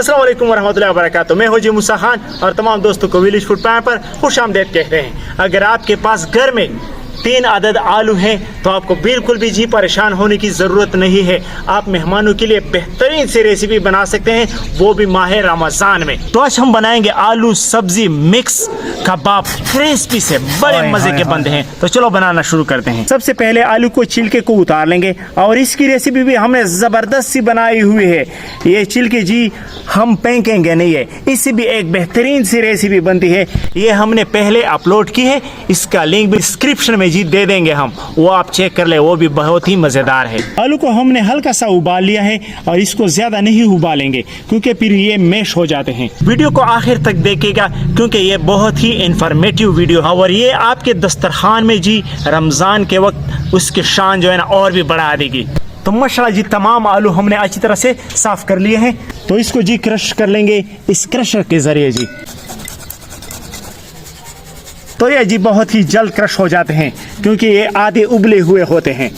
अस्सलाम वालेकुम वरहमतुल्लाहि वबरकातुहू। मैं हूं जी मूसा खान और तमाम दोस्तों को विलेज फूड प्लान पर खुशामदीद कहते हैं। अगर आपके पास घर में 3 अदद आलू हैं तो आपको बिल्कुल भी जी परेशान होने की ज़रूरत नहीं है। आप मेहमानों के लिए बेहतरीन सी रेसिपी बना सकते हैं, वो भी माह रमज़ान में। तो आज हम बनाएंगे आलू सब्जी मिक्स कबाब, क्रिस्पी से बड़े मजे के बनते हैं। तो चलो बनाना शुरू करते हैं। सबसे पहले आलू को छिलके को उतार लेंगे और इसकी रेसिपी भी हमने ज़बरदस्त सी बनाई हुई है। ये छिलके जी हम फेंकेंगे नहीं है, इससे भी एक बेहतरीन सी रेसिपी बनती है। ये हमने पहले अपलोड की है, इसका लिंक भी डिस्क्रिप्शन में जी दे देंगे हम, वो आप चेक कर ले, वो भी बहुत ही मजेदार है। आलू को हमने हल्का सा उबाल लिया है और इसको ज्यादा नहीं उबालेंगे क्योंकि फिर ये मैश हो जाते हैं। वीडियो को आखिर तक देखिएगा क्योंकि ये बहुत ही इंफॉर्मेटिव वीडियो है और ये आपके दस्तरखान में जी रमजान के वक्त उसकी शान जो है ना और भी बढ़ा देगी। तो माशाल्लाह जी तमाम आलू हमने अच्छी तरह से साफ कर लिए हैं। तो इसको जी क्रश कर लेंगे इस क्रशर के जरिए जी। तो ये जी बहुत ही जल्द क्रश हो जाते हैं क्योंकि ये आधे उबले हुए होते हैं।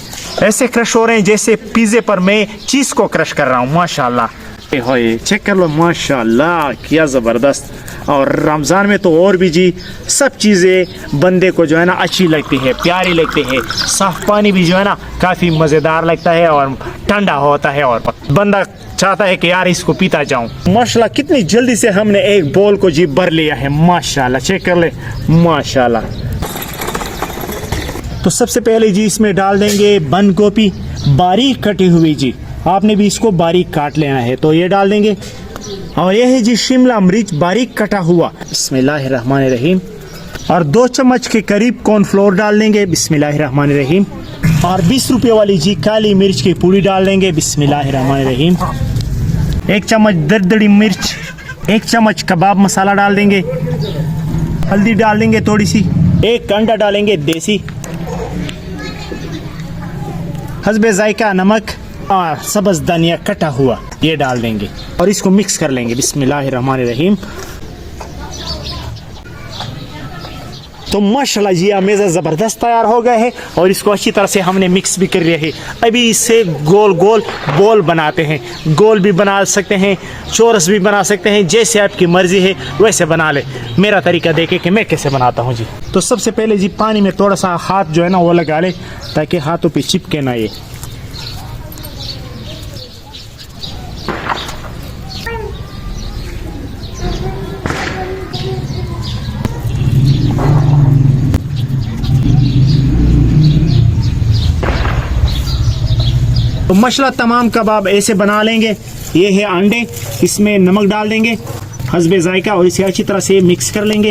ऐसे क्रश हो रहे हैं जैसे पिज़्ज़े पर मैं चीज़ को क्रश कर रहा हूँ। माशाल्लाह चेक कर लो, माशाल्लाह क्या ज़बरदस्त। और रमज़ान में तो और भी जी सब चीज़ें बंदे को जो है ना अच्छी लगती है, प्यारी लगती है। साफ़ पानी भी जो है ना काफ़ी मज़ेदार लगता है और ठंडा होता है और बंदा चाहता है कि यार इसको पीता जाऊं। माशाल्लाह कितनी जल्दी से हमने एक बोल को जी भर लिया है। माशाल्लाह चेक कर ले, माशाल्लाह। तो सबसे पहले जी इसमें डाल देंगे बंद गोभी बारीक कटी हुई जी। आपने भी इसको बारीक काट लेना है तो ये डाल देंगे। और यह है जी शिमला मिर्च बारीक कटा हुआ। बिस्मिल्लाहिर्रहमानिर्रहीम। और 2 चम्मच के करीब कॉर्नफ्लोर डाल देंगे। बिस्मिल्लाहिर्रहमानिर्रहीम। और 20 रुपये वाली जी काली मिर्च की पूरी डाल देंगे। बिस्मिल्लाहिर्रहमानिर्रहीम। 1 चम्मच दरदरी मिर्च, 1 चम्मच कबाब मसाला डाल देंगे। हल्दी डाल देंगे थोड़ी सी, 1 अंडा डालेंगे देसी, हस्बे जायका नमक और सब्ज़ धनिया कटा हुआ ये डाल देंगे और इसको मिक्स कर लेंगे। बिस्मिल्लाहिर्रहमानिर्रहीम। तो माशाल्लाह जी अमेज़ा ज़बरदस्त तैयार हो गए हैं और इसको अच्छी तरह से हमने मिक्स भी कर लिया है। अभी इससे गोल गोल बॉल बनाते हैं। गोल भी बना सकते हैं, चौरस भी बना सकते हैं, जैसे आपकी मर्ज़ी है वैसे बना ले। मेरा तरीका देखें कि मैं कैसे बनाता हूँ जी। तो सबसे पहले जी पानी में थोड़ा सा हाथ जो है ना वो लगा ले ताकि हाथों पे चिपके ना ये। तो माशाल्लाह तमाम कबाब ऐसे बना लेंगे। ये है अंडे, इसमें नमक डाल देंगे हस्बे जायका और इसे अच्छी तरह से मिक्स कर लेंगे।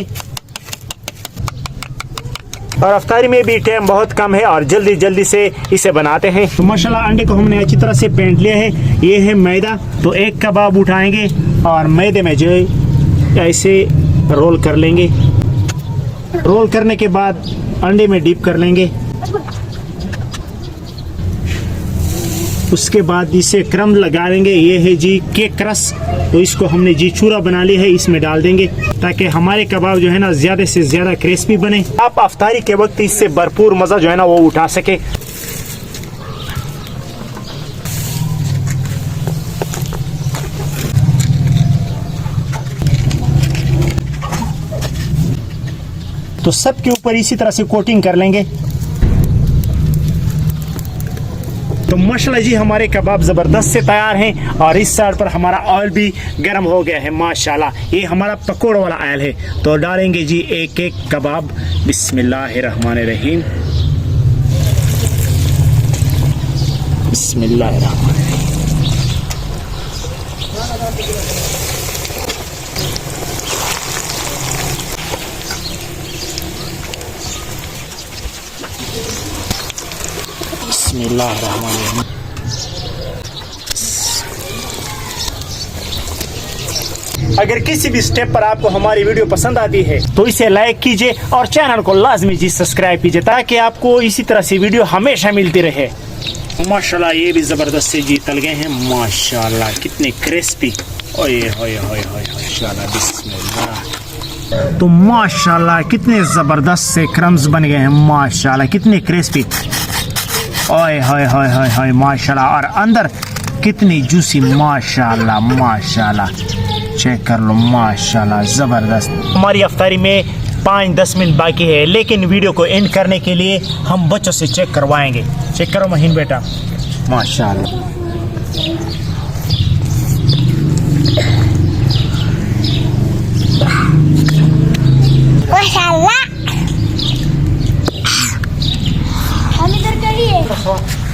और अफ्तारी में भी टाइम बहुत कम है और जल्दी जल्दी से इसे बनाते हैं। तो माशाल्लाह अंडे को हमने अच्छी तरह से फेंट लिया है। ये है मैदा, तो 1 कबाब उठाएंगे और मैदे में जो है ऐसे रोल कर लेंगे। रोल करने के बाद अंडे में डिप कर लेंगे। उसके बाद इसे क्रम लगा देंगे। ये है जी केक क्रस, तो इसको हमने जी चूरा बना लिया है, इसमें डाल देंगे ताकि हमारे कबाब जो है ना ज़्यादा से ज़्यादा क्रिस्पी बने। आप अफ्तारी के वक्त इससे भरपूर मज़ा जो है ना वो उठा सके। तो सबके ऊपर इसी तरह से कोटिंग कर लेंगे। तो माशाल्लाह जी हमारे कबाब ज़बरदस्त से तैयार हैं और इस साइड पर हमारा ऑयल भी गर्म हो गया है। माशाल्लाह ये हमारा पकोड़ा वाला ऑयल है। तो डालेंगे जी एक एक कबाब। बिस्मिल्लाहिर्रहमानिर्रहीम। बिस्मिल्लाहिर्रहमानिर्रहीम। बिस्मिल्लाहिर्रहमानिर्रहीम। अगर किसी भी स्टेप पर आपको हमारी वीडियो पसंद आती है तो इसे लाइक कीजिए और चैनल को लाजमी जी सब्सक्राइब कीजिए ताकि आपको इसी तरह से वीडियो हमेशा मिलती रहे। माशाल्लाह ये भी ज़बरदस्त से जी तल गए हैं। माशाल्लाह कितने क्रिस्पी। ओए होए होए होए माशाल्लाह। बिस्मिल्लाह। तो माशाल्लाह कितने ज़बरदस्त से क्रम्स बन गए हैं। माशाल्लाह कितने क्रिस्पी। ओए होए होए होए होए माशाल्लाह। और अंदर कितनी जूसी, माशाल्लाह माशाल्लाह। चेक कर लो, माशाल्लाह ज़बरदस्त। हमारी अफ्तारी में 5-10 मिनट बाकी है, लेकिन वीडियो को एंड करने के लिए हम बच्चों से चेक करवाएंगे। चेक करो महीन बेटा, माशाल्लाह। माशाल्लाह। हम इधर करिए,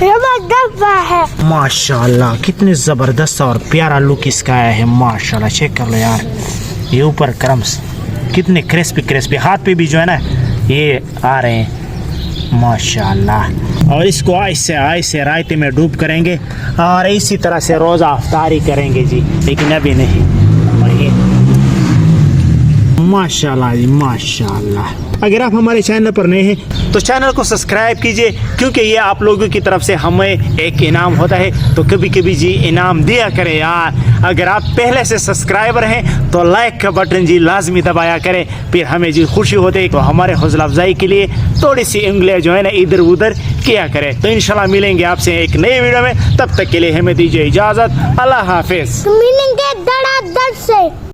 जबरदस्त है। माशाल्लाह कितने ज़बरदस्त और प्यारा लुक इसका आया है, माशाल्लाह। चेक कर लो यार, ये ऊपर क्रम्स कितने क्रिस्पी क्रिस्पी, हाथ पे भी जो है ना ये आ रहे हैं, माशाल्लाह। और इसको ऐसे रायते में डूब करेंगे और इसी तरह से रोज़ा अफ्तारी करेंगे जी, लेकिन अभी नहीं। माशाल्लाह जी माशाल्लाह। अगर आप हमारे चैनल पर नए हैं तो चैनल को सब्सक्राइब कीजिए, क्योंकि ये आप लोगों की तरफ से हमें एक इनाम होता है, तो कभी कभी जी इनाम दिया करें यार। अगर आप पहले से सब्सक्राइबर हैं तो लाइक का बटन जी लाजमी दबाया करें, फिर हमें जी खुशी होती है। तो हमारे हौसला अफजाई के लिए थोड़ी सी उंगलियां जो है ना इधर उधर किया करें। तो इंशाल्लाह मिलेंगे आपसे एक नई वीडियो में, तब तक के लिए हमें दीजिए इजाज़त। अल्लाह हाफिज़। मिलेंगे धड़ाधड़ से।